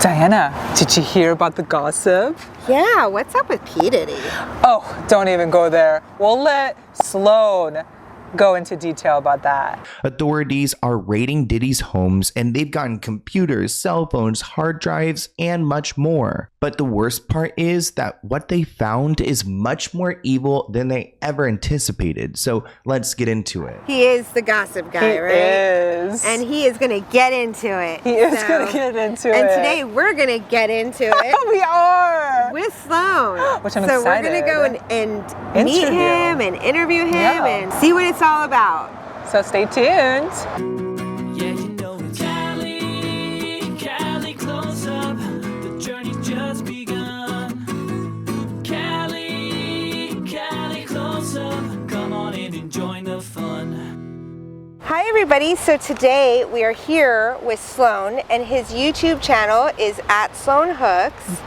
Diana, did you hear about the gossip? Yeah, what's up with P. Diddy? Oh, don't even go there. We'll let Sloan go into detail about that. Authorities are raiding Diddy's homes and they've gotten computers, cell phones, hard drives, and much more. But the worst part is that what they found is much more evil than they ever anticipated. So let's get into it. He is the gossip guy, right? He is. And he is going to get into it. He is going to get into it. And today we're going to get into it. We are. With Sloan. Which I'm so excited. We're going to go and meet him and interview him and see what it's all about. So stay tuned. Yeah, you know it's Cali, close up. The journey's just begun. Cali, close up. Come on in and join the fun. Hi everybody, so today we are here with Sloan and his YouTube channel is at Sloan Hooks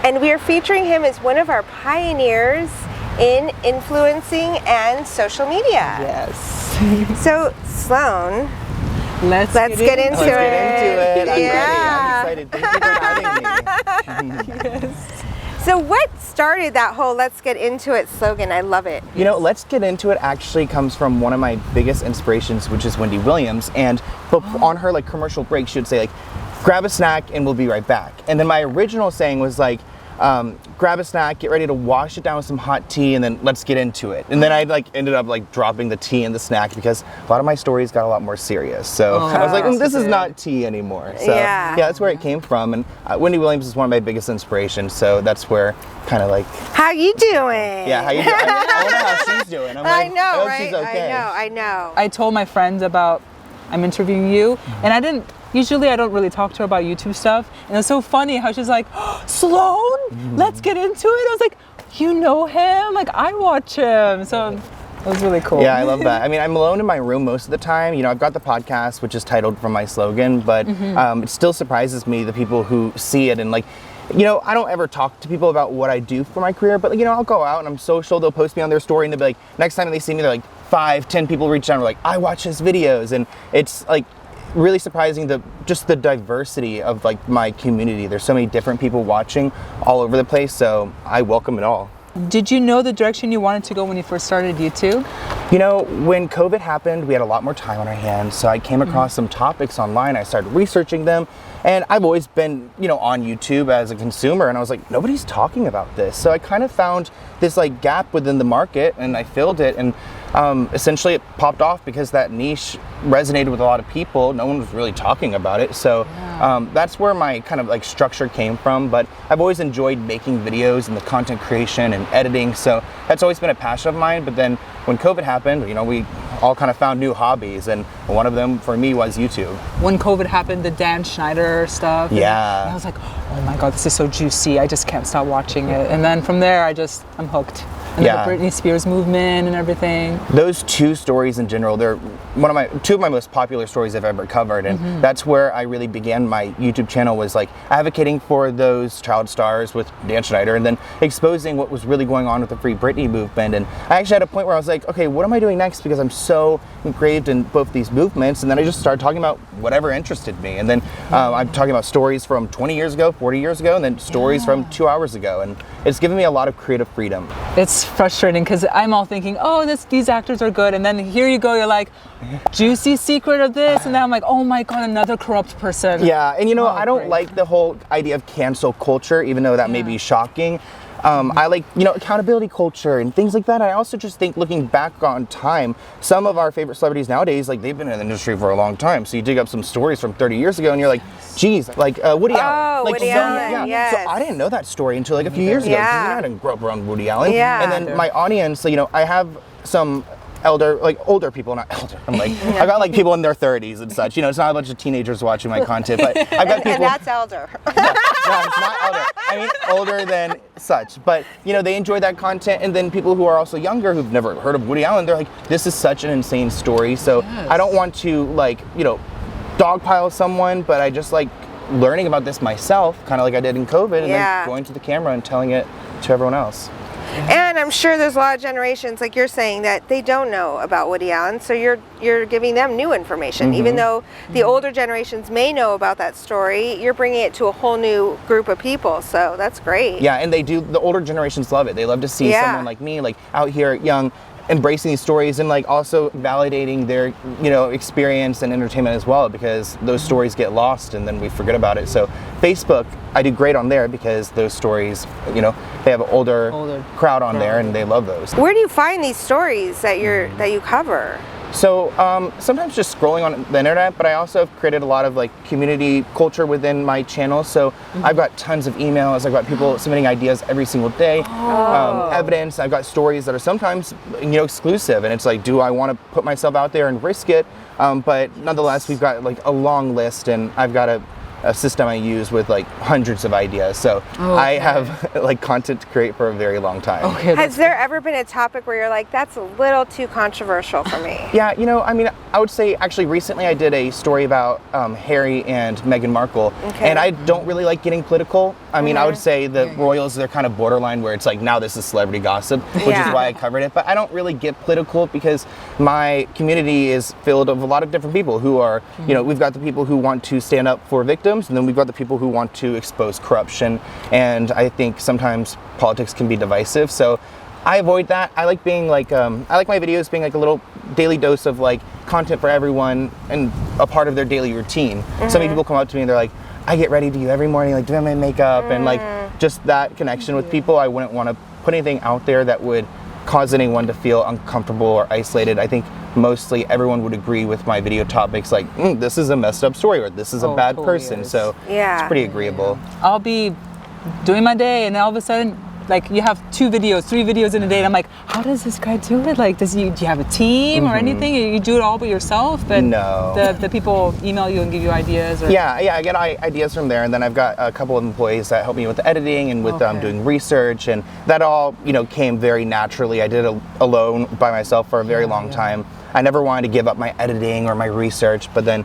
and we are featuring him as one of our pioneers in influencing and social media. Yes. So Sloan, let's get into it. Let's get into it. I'm Yeah. ready. I'm excited. Thank you for having me. Yes. So what started that whole "Let's get into it" slogan? I love it. You know, Let's Get Into It actually comes from one of my biggest inspirations, which is Wendy Williams. And on her like commercial break, she would say like, grab a snack and we'll be right back. And then my original saying was like, grab a snack, get ready to wash it down with some hot tea, and then let's get into it. And then I like ended up like dropping the tea in the snack because a lot of my stories got a lot more serious. So I was like, this is not tea anymore. So yeah, that's where it came from. And Wendy Williams is one of my biggest inspirations. So that's where kind of like. How you doing? Yeah, how you doing? I wonder how she's doing. I'm like, I know, I hope right? she's okay. I know. I told my friends about I'm interviewing you, and usually I don't really talk to her about YouTube stuff. And it's so funny how she's like, oh, Sloan, let's get into it. I was like, you know him? Like, I watch him. So it was really cool. Yeah, I love that. I mean, I'm alone in my room most of the time. You know, I've got the podcast, which is titled from my slogan, but it still surprises me, the people who see it and like, you know, I don't ever talk to people about what I do for my career, but you know, I'll go out and I'm social, they'll post me on their story and they'll be like, next time they see me, they're like 5-10 people reach out and are like, I watch his videos. And it's like really surprising just the diversity of like my community. There's so many different people watching all over the place, so I welcome it all. Did you know the direction you wanted to go when you first started YouTube? You know, when COVID happened, we had a lot more time on our hands, so I came across some topics online. I started researching them, and I've always been, you know, on YouTube as a consumer, and I was like, nobody's talking about this. So I kind of found this like gap within the market, and I filled it, and essentially it popped off because that niche resonated with a lot of people. No one was really talking about it, so that's where my kind of like structure came from. But I've always enjoyed making videos and the content creation and editing, so that's always been a passion of mine. But then when COVID happened, you know, we all kind of found new hobbies, and one of them for me was YouTube. When COVID happened, the Dan Schneider stuff. Yeah. And I was like, oh my God, this is so juicy. I just can't stop watching it. And then from there, I'm hooked. And then the Britney Spears movement and everything. Those two stories in general, they're two of my most popular stories I've ever covered, and that's where I really began my YouTube channel, was like advocating for those child stars with Dan Schneider and then exposing what was really going on with the Free Britney movement. And I actually had a point where I was like, okay, what am I doing next? Because I'm so engraved in both these movements. And then I just started talking about whatever interested me. And then I'm talking about stories from 20 years ago, 40 years ago, and then stories from 2 hours ago. And it's given me a lot of creative freedom. It's frustrating because I'm all thinking, oh, these actors are good. And then here you go, you're like, juicy secret of this. And then I'm like, oh my God, another corrupt person. Yeah, and you know, I don't like the whole idea of cancel culture, even though that may be shocking. I like, you know, accountability culture and things like that. I also just think, looking back on time, some of our favorite celebrities nowadays, like, they've been in the industry for a long time. So you dig up some stories from 30 years ago and you're like, geez, like Woody Allen. Like, Woody Allen, yeah. yes. So I didn't know that story until like a few years ago. Yeah. I didn't grow up around Woody Allen. Yeah. And then my audience, so, you know, I have some older people, not elder. I'm like, I've got like people in their 30s and such. You know, it's not a bunch of teenagers watching my content, but I've got people. And that's elder. No, it's not elder. I mean, older than such. But, you know, they enjoy that content. And then people who are also younger, who've never heard of Woody Allen, they're like, this is such an insane story. So I don't want to, like, you know, dogpile someone, but I just like learning about this myself, kind of like I did in COVID, and then going to the camera and telling it to everyone else. And I'm sure there's a lot of generations, like you're saying, that they don't know about Woody Allen. So you're giving them new information, even though the older generations may know about that story. You're bringing it to a whole new group of people. So that's great. Yeah, and they do. The older generations love it. They love to see someone like me, like out here, young, embracing these stories and like also validating their experience and entertainment as well, because those stories get lost and then we forget about it. So Facebook, I do great on there because those stories, they have an older crowd on there and they love those. Where do you find these stories that you cover? So sometimes just scrolling on the internet, but I also have created a lot of like community culture within my channel. So I've got tons of emails. I've got people submitting ideas every single day, evidence. I've got stories that are sometimes exclusive, and it's like, do I want to put myself out there and risk it? But nonetheless, we've got like a long list, and I've got a system I use with like hundreds of ideas. So I have like content to create for a very long time. Has there ever been a topic where you're like, that's a little too controversial for me? Yeah, I would say actually recently I did a story about Harry and Meghan Markle, and I don't really like getting political. I mean, I would say the royals, they're kind of borderline where it's like, now this is celebrity gossip, which is why I covered it. But I don't really get political because my community is filled of a lot of different people who are, we've got the people who want to stand up for victims, and then we've got the people who want to expose corruption. And I think sometimes politics can be divisive. So I avoid that. I like being like, I like my videos being like a little daily dose of like content for everyone and a part of their daily routine. So many people come up to me and they're like, I get ready to you every morning, like doing my makeup and like just that connection with people. I wouldn't want to put anything out there that would cause anyone to feel uncomfortable or isolated. I think mostly everyone would agree with my video topics, like this is a messed up story or this is a bad person. So it's pretty agreeable. I'll be doing my day and all of a sudden, like, you have 2 videos, 3 videos in a day, and I'm like, how does this guy do it? Like, do you have a team or anything? You do it all by yourself? But no. The people email you and give you ideas? Or? Yeah, I get ideas from there, and then I've got a couple of employees that help me with the editing and with doing research, and that all came very naturally. I did it alone by myself for a very long time. I never wanted to give up my editing or my research, but then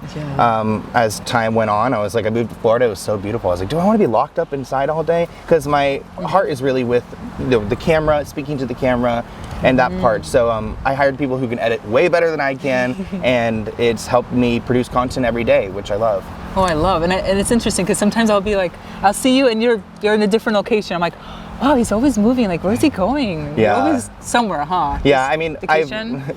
as time went on, I was like, I moved to Florida, it was so beautiful. I was like, do I want to be locked up inside all day? Because my heart is really with the camera, speaking to the camera, and that part. So I hired people who can edit way better than I can, and it's helped me produce content every day, which I love. Oh, I love, and it's interesting because sometimes I'll be like, I'll see you and you're in a different location. I'm like, wow, he's always moving. Like, where's he going? Yeah. You're always somewhere, huh? Yeah, I mean,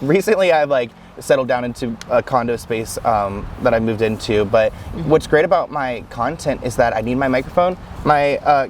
recently I've like settled down into a condo space that I moved into. But what's great about my content is that I need my microphone, my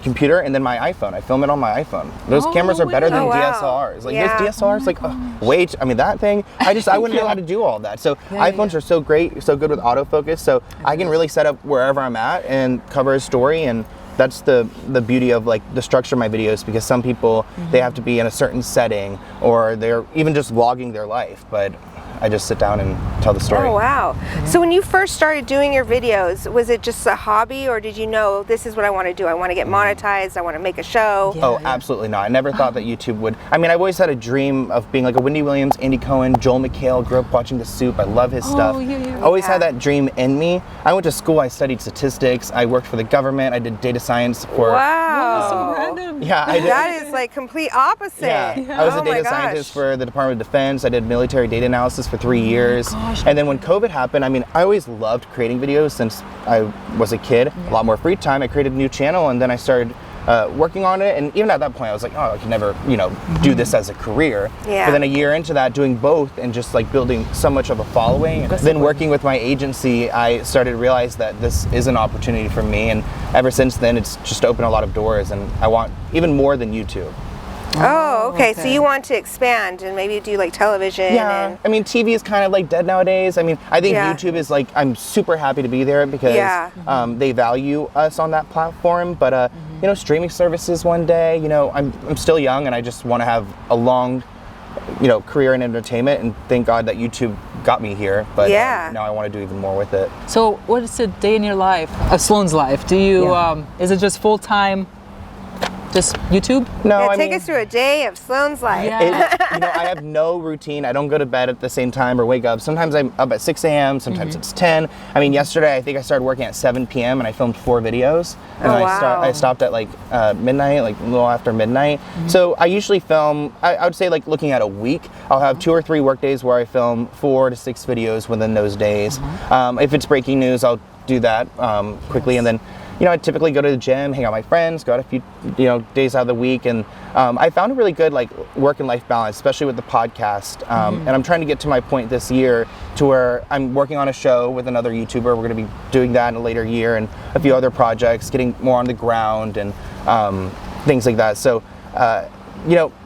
computer, and then my iPhone. I film it on my iPhone. Those cameras are better than DSLRs. Like those DSLRs, like that thing. I wouldn't know how to do all that. So iPhones are so great, so good with autofocus. So I can really set up wherever I'm at and cover a story. And that's the beauty of like the structure of my videos, because some people they have to be in a certain setting or they're even just vlogging their life, but I just sit down and tell the story. Oh, wow. So when you first started doing your videos, was it just a hobby, or did you know this is what I want to do? I want to get monetized. I want to make a show. Absolutely not. I never thought that YouTube would. I mean, I've always had a dream of being like a Wendy Williams, Andy Cohen, Joel McHale. Grew up watching The Soup. I love his stuff. Always had that dream in me. I went to school. I studied statistics. I worked for the government. I did data science for. Wow. So random. Yeah, I did. That is like complete opposite. Yeah. I was a data scientist for the Department of Defense. I did military data analysis for 3 years. And then when COVID happened, I mean, I always loved creating videos since I was a kid. A lot more free time. I created a new channel, and then I started working on it. And even at that point, I was like, oh, I can never, do this as a career. But then a year into that, doing both and just like building so much of a following, then working with my agency, I started to realize that this is an opportunity for me. And ever since then, it's just opened a lot of doors, and I want even more than YouTube. Oh, okay. So you want to expand and maybe do like television? Yeah. I mean, TV is kind of like dead nowadays. I mean, I think YouTube is like, I'm super happy to be there because they value us on that platform. But, streaming services one day, I'm still young and I just want to have a long, career in entertainment, and thank God that YouTube got me here. But now I want to do even more with it. So what is a day in your life, Sloan's life? Do you, is it just full-time Just YouTube? No, Yeah, I take mean, us through a day of Sloan's life. Yeah. I have no routine. I don't go to bed at the same time or wake up. Sometimes I'm up at 6 a.m. Sometimes it's 10. I mean, yesterday I think I started working at 7 p.m. and I filmed 4 videos. And Oh, wow. I stopped at like midnight, like a little after midnight. So I usually film, I would say like looking at a week, I'll have 2 or 3 work days where I film 4 to 6 videos within those days. If it's breaking news, I'll do that quickly, and then I typically go to the gym, hang out with my friends, go out a few days out of the week, and I found a really good like work and life balance, especially with the podcast. And I'm trying to get to my point this year to where I'm working on a show with another YouTuber. We're going to be doing that in a later year, and a few other projects, getting more on the ground and things like that. So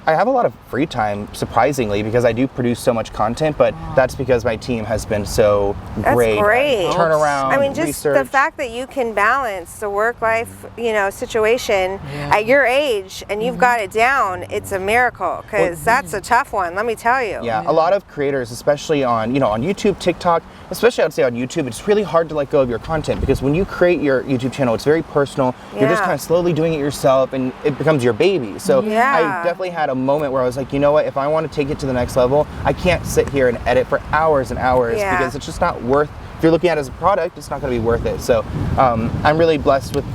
I have a lot of free time, surprisingly, because I do produce so much content, but that's because my team has been so great. That's great. Turnaround, I mean, just research. the fact that you can balance the work-life, situation at your age, and you've got it down, it's a miracle, because that's a tough one, let me tell you. Yeah, a lot of creators, especially on on YouTube, TikTok, especially I would say on YouTube, it's really hard to let go of your content, because when you create your YouTube channel, it's very personal. You're just Yeah. kind of slowly doing it yourself, and it becomes your baby. So Yeah. I definitely had a moment where I was like, you know what, if I want to take it to the next level, I can't sit here and edit for hours and hours, Yeah. because it's just not worth. If you're looking at it as a product, it's not going to be worth it. So I'm really blessed with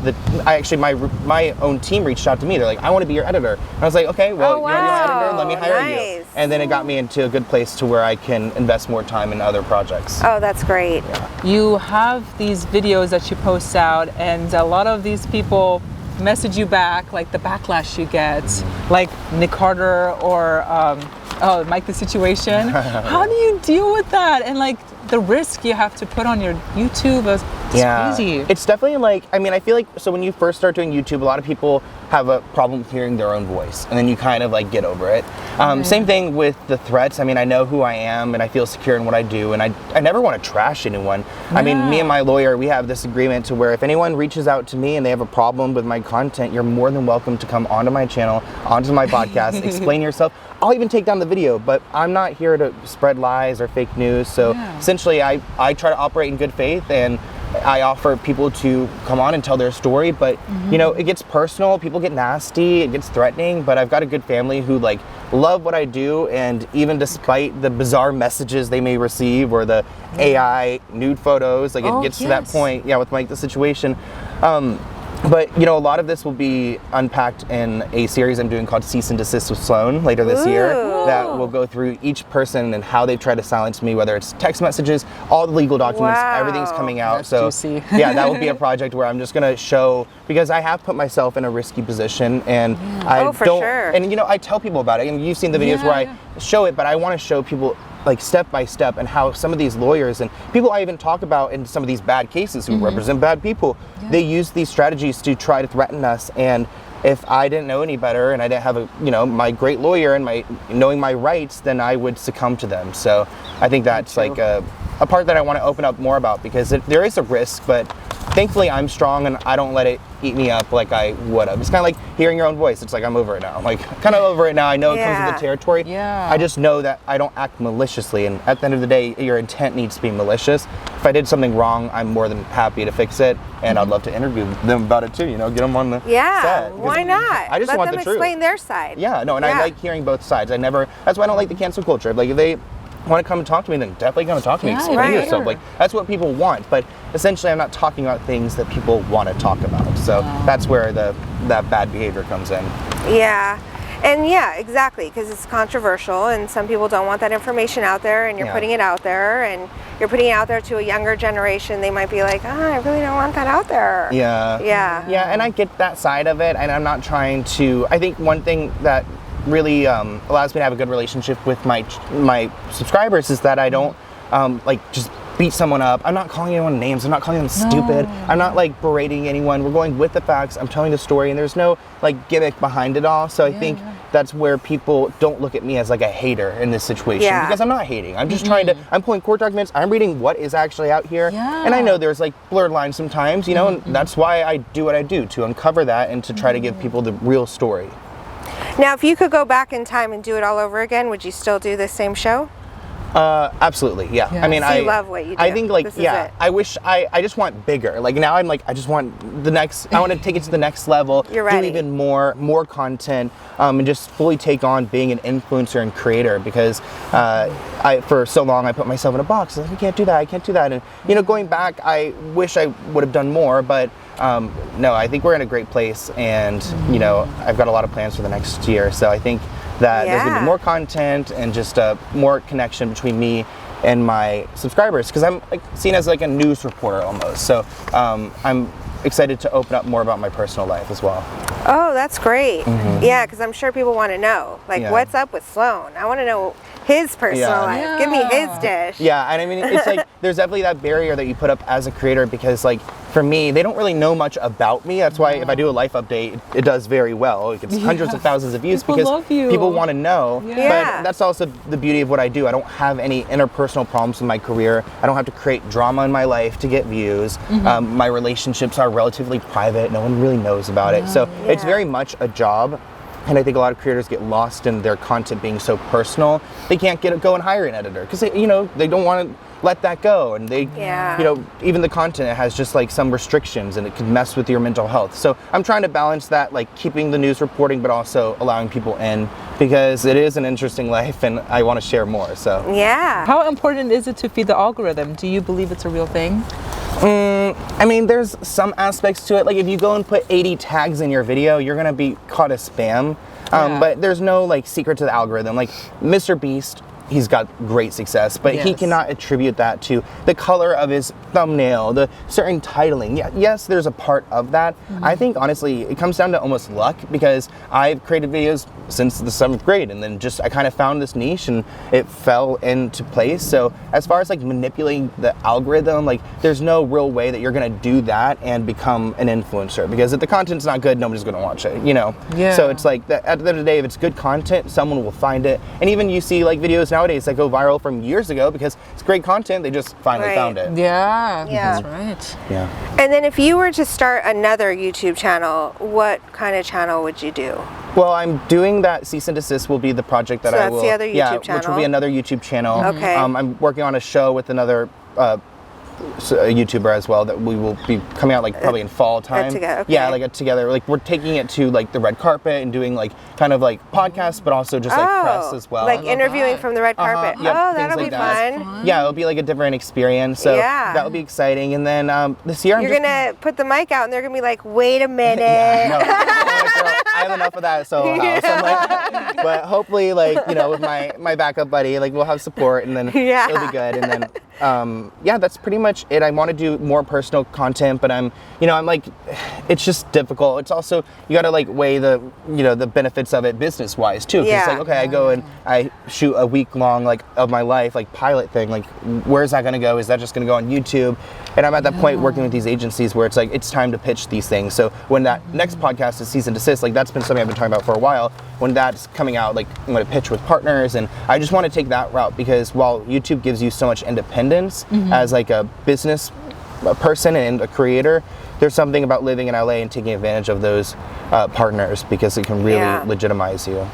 my own team reached out to me. They're like, I want to be your editor. And I was like, okay, well, Oh, you're my editor. Let me wow. hire you. Nice. And then it got me into a good place to where I can invest more time in other projects. Oh, that's great. You have these videos that you post out, and a lot of these people message you back, like the backlash you get, like Nick Carter or Mike the Situation. How do you deal with that? And like the risk you have to put on your YouTube, it's crazy. It's definitely like, I feel like, so when you first start doing YouTube, a lot of people have a problem with hearing their own voice, and then you kind of like get over it. Same thing with the threats. I know who I am, and I feel secure in what I do, and I never want to trash anyone. Me and my lawyer, we have this agreement to where if anyone reaches out to me and they have a problem with my content, you're more than welcome to come onto my channel, onto my podcast, explain yourself. I'll even take down the video, but I'm not here to spread lies or fake news. So essentially, I try to operate in good faith, and I offer people to come on and tell their story, but it gets personal, people get nasty, it gets threatening, but I've got a good family who like love what I do, and even despite the bizarre messages they may receive or the AI nude photos, like it gets to that point, with Mike the Situation. But a lot of this will be unpacked in a series I'm doing called Cease and Desist with Sloan later this year, that will go through each person and how they've tried to silence me, whether it's text messages, all the legal documents, everything's coming out. That's so juicy. that will be a project where I'm just gonna show, because I have put myself in a risky position, and I don't, sure. and I tell people about it, and you've seen the videos where I show it, but I want to show people like step by step, and how some of these lawyers and people I even talk about in some of these bad cases who represent bad people, they use these strategies to try to threaten us. And if I didn't know any better, and I didn't have my great lawyer and knowing my rights, then I would succumb to them. So I think that's like a part that I want to open up more about, because there is a risk, but thankfully I'm strong and I don't let it eat me up like I would have. It's kind of like hearing your own voice. It's like, I'm over it now. I'm like kind of over it now. I know it comes with the territory. Yeah. I just know that I don't act maliciously, and at the end of the day, your intent needs to be malicious. If I did something wrong, I'm more than happy to fix it, and I'd love to interview them about it too, get them on the set. Why not? I just Let want them the truth. explain their side. I like hearing both sides. That's why I don't like the cancel culture. Like, if they want to come and talk to me, then definitely come and talk to me. Explain yourself. Like, that's what people want. But essentially, I'm not talking about things that people want to talk about. So that's where that bad behavior comes in. Yeah. And exactly, because it's controversial, and some people don't want that information out there, and you're putting it out there, and you're putting it out there to a younger generation. They might be like, I really don't want that out there. Yeah, and I get that side of it, and I'm not trying to. I think one thing that really allows me to have a good relationship with my subscribers is that I don't just beat someone up. I'm not calling anyone names. I'm not calling them stupid. I'm not like berating anyone. We're going with the facts. I'm telling the story, and there's no like gimmick behind it all. So I think that's where people don't look at me as like a hater in this situation, because I'm not hating. I'm just trying to, I'm pulling court documents. I'm reading what is actually out here. And I know there's like blurred lines sometimes, and that's why I do what I do, to uncover that and to try to give people the real story. Now, if you could go back in time and do it all over again, would you still do the same show? Absolutely, yeah. Yeah. I mean, So you love what you do. I think, like, This is yeah. it. I wish I just want bigger. Like now, I'm like, I just want the next. I want to take it to the next level. You're do ready. even more content, and just fully take on being an influencer and creator. Because for so long I put myself in a box. Like, I can't do that. I can't do that. And going back, I wish I would have done more. But no, I think we're in a great place, and I've got a lot of plans for the next year. So I think that there's gonna Yeah. be more content and just more connection between me and my subscribers, because I'm like seen as like a news reporter almost. So I'm excited to open up more about my personal life as well. Oh, that's great. Yeah, because I'm sure people want to know, like, Yeah. what's up with Sloan? I want to know his personal Yeah. life. Give me his dish. Yeah, and I mean, it's like there's definitely that barrier that you put up as a creator, because like for me, they don't really know much about me. That's why if I do a life update, it does very well. It gets hundreds of thousands of views People because love you. people want to know. Yeah. But that's also the beauty of what I do. I don't have any interpersonal problems in my career. I don't have to create drama in my life to get views. My relationships are relatively private. No one really knows about it. So it's Yeah. very much a job. And I think a lot of creators get lost in their content being so personal. They can't go and hire an editor because they don't want to let that go, and they Yeah. even the content has just like some restrictions, and it can mess with your mental health. So I'm trying to balance that, like keeping the news reporting but also allowing people in, because it is an interesting life and I want to share more. So Yeah. How important is it to feed the algorithm? Do you believe it's a real thing? I mean, there's some aspects to it. Like if you go and put 80 tags in your video, you're gonna be caught as spam. Yeah. But there's no like secret to the algorithm. Like Mr. Beast, he's got great success, but he Yes. cannot attribute that to the color of his thumbnail, the certain titling. Yeah, yes, there's a part of that. I think honestly, it comes down to almost luck, because I've created videos since the 7th grade, and then just I kind of found this niche and it fell into place. So as far as like manipulating the algorithm, like there's no real way that you're gonna do that and become an influencer, because if the content's not good, nobody's gonna watch it, Yeah. So it's like at the end of the day, if it's good content, someone will find it. And even you see like videos nowadays that go viral from years ago because it's great content, they just finally Right. found it. Yeah, Yeah. that's right. Yeah. And then if you were to start another YouTube channel, what kind of channel would you do? Well, I'm doing that. Cease and Desist will be the project that So I that's will. the other yeah, YouTube which will channel? be another YouTube channel. Okay. I'm working on a show with another a YouTuber as well that we will be coming out like probably in fall time. together, okay. Yeah, like a together. Like we're taking it to like the red carpet and doing like kind of like podcasts, but also just like press as well. Like interviewing that. from the red carpet. Yep, Oh, things that'll like be that. fun. Yeah, it'll be like a different experience. So Yeah. that'll be exciting. And then this year You're I'm just, gonna put the mic out and they're gonna be like, wait a minute. No, I have enough of that at Soho House. I'm like, but hopefully, like with my backup buddy, like we'll have support, and then Yeah. it'll be good. And then that's pretty much it. I want to do more personal content, but I'm like, it's just difficult. It's also you got to like weigh the the benefits of it business wise too. 'Cause Yeah. it's like, okay, I go and I shoot a week long like of my life like pilot thing. Like where's that gonna go? Is that just gonna go on YouTube? And I'm at that point working with these agencies where it's like it's time to pitch these things. So when that next podcast is Cease and Desist, like that's been something I've been talking about for a while. When that's coming out, like I'm gonna pitch with partners, and I just want to take that route, because while YouTube gives you so much independence as like a business person and a creator, there's something about living in LA and taking advantage of those partners, because it can really Yeah. legitimize you.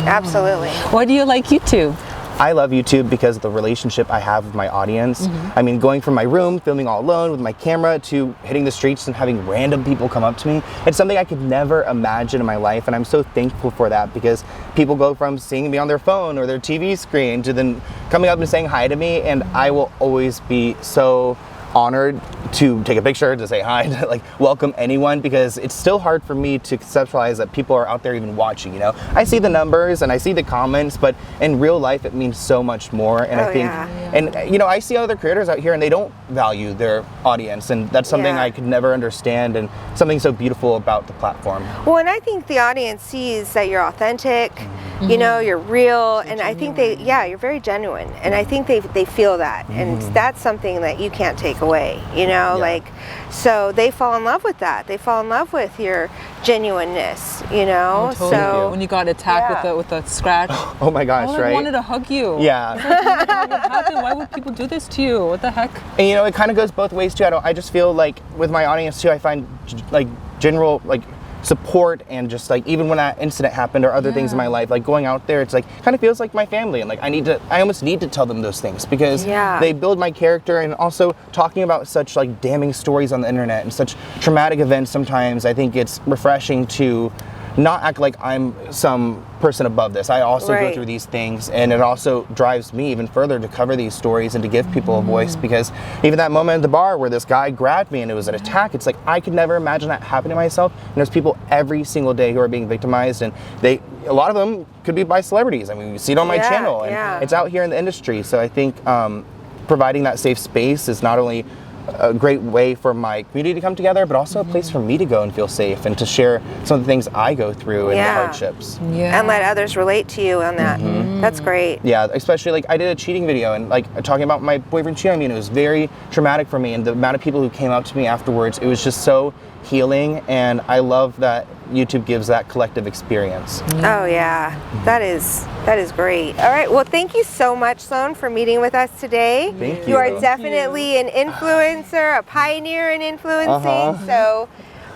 Absolutely. Why do you like YouTube? I love YouTube because of the relationship I have with my audience. I mean, going from my room, filming all alone with my camera, to hitting the streets and having random people come up to me, it's something I could never imagine in my life, and I'm so thankful for that, because people go from seeing me on their phone or their TV screen to then coming up and saying hi to me, and I will always be so honored to take a picture, to say hi, to like welcome anyone, because it's still hard for me to conceptualize that people are out there even watching. I see the numbers and I see the comments, but in real life it means so much more. And Oh, I think yeah. and I see other creators out here and they don't value their audience, and that's something Yeah. I could never understand, and something so beautiful about the platform. Well, and I think the audience sees that you're authentic, you're real, and I think you're very genuine, and I think they feel that, and that's something that you can't take away, like, so they fall in love with that. They fall in love with your genuineness, Totally. so When you got attacked Yeah. with a scratch, Oh my gosh, I right? wanted to hug you. Yeah. What happened? Why would people do this to you? What the heck? And it kind of goes both ways too. I just feel like with my audience too, I find like general like support and just like even when that incident happened or other things in my life, like going out there, it's like kind of feels like my family, and like I almost need to tell them those things because they build my character. And also talking about such like damning stories on the internet and such traumatic events, sometimes I think it's refreshing to not act like I'm some person above this. I also go through these things, and it also drives me even further to cover these stories and to give people a voice, because even that moment at the bar where this guy grabbed me and it was an attack, it's like I could never imagine that happening to myself. And there's people every single day who are being victimized, and a lot of them could be by celebrities. I mean, you see it on my channel, and it's out here in the industry. So I think providing that safe space is not only a great way for my community to come together, but also a place for me to go and feel safe and to share some of the things I go through and the hardships. And let others relate to you on that. That's great. Yeah, especially like I did a cheating video and like talking about my boyfriend cheating on me, and it was very traumatic for me, and the amount of people who came up to me afterwards, it was just so healing, and I love that YouTube gives that collective experience. Oh yeah, that is great. All right, well thank you so much, Sloan, for meeting with us today. Thank you. You are definitely an influencer, a pioneer in influencing, so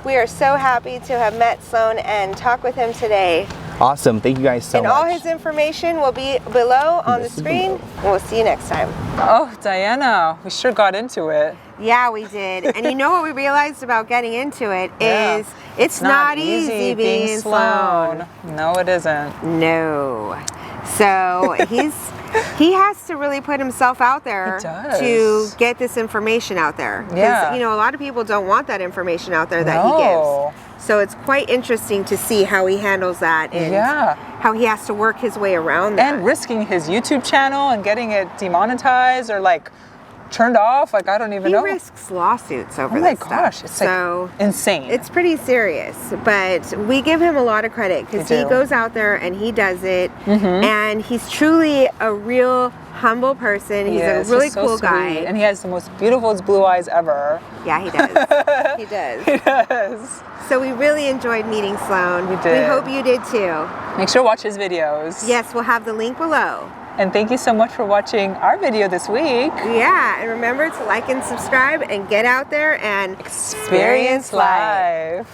we are so happy to have met Sloan and talk with him today. Awesome, thank you guys so much. And all his information will be below on the screen, and we'll see you next time. Oh, Diana, we sure got into it. Yeah, we did. And you know what we realized about getting into it is it's not easy being Sloan. No, it isn't. No. So he has to really put himself out there to get this information out there. Because, you know, a lot of people don't want that information out there that he gives. So it's quite interesting to see how he handles that and how he has to work his way around that. And risking his YouTube channel and getting it demonetized or like turned off, like I don't even know. He risks lawsuits over Oh my this gosh, stuff. it's so like insane. It's pretty serious, but we give him a lot of credit because he goes out there and he does it, and he's truly a real humble person. He's a really cool guy. And he has the most beautiful blue eyes ever. Yeah, he does. He does. He does. So we really enjoyed meeting Sloan. We did. We hope you did too. Make sure to watch his videos. Yes, we'll have the link below. And thank you so much for watching our video this week. Yeah, and remember to like and subscribe and get out there and Experience life.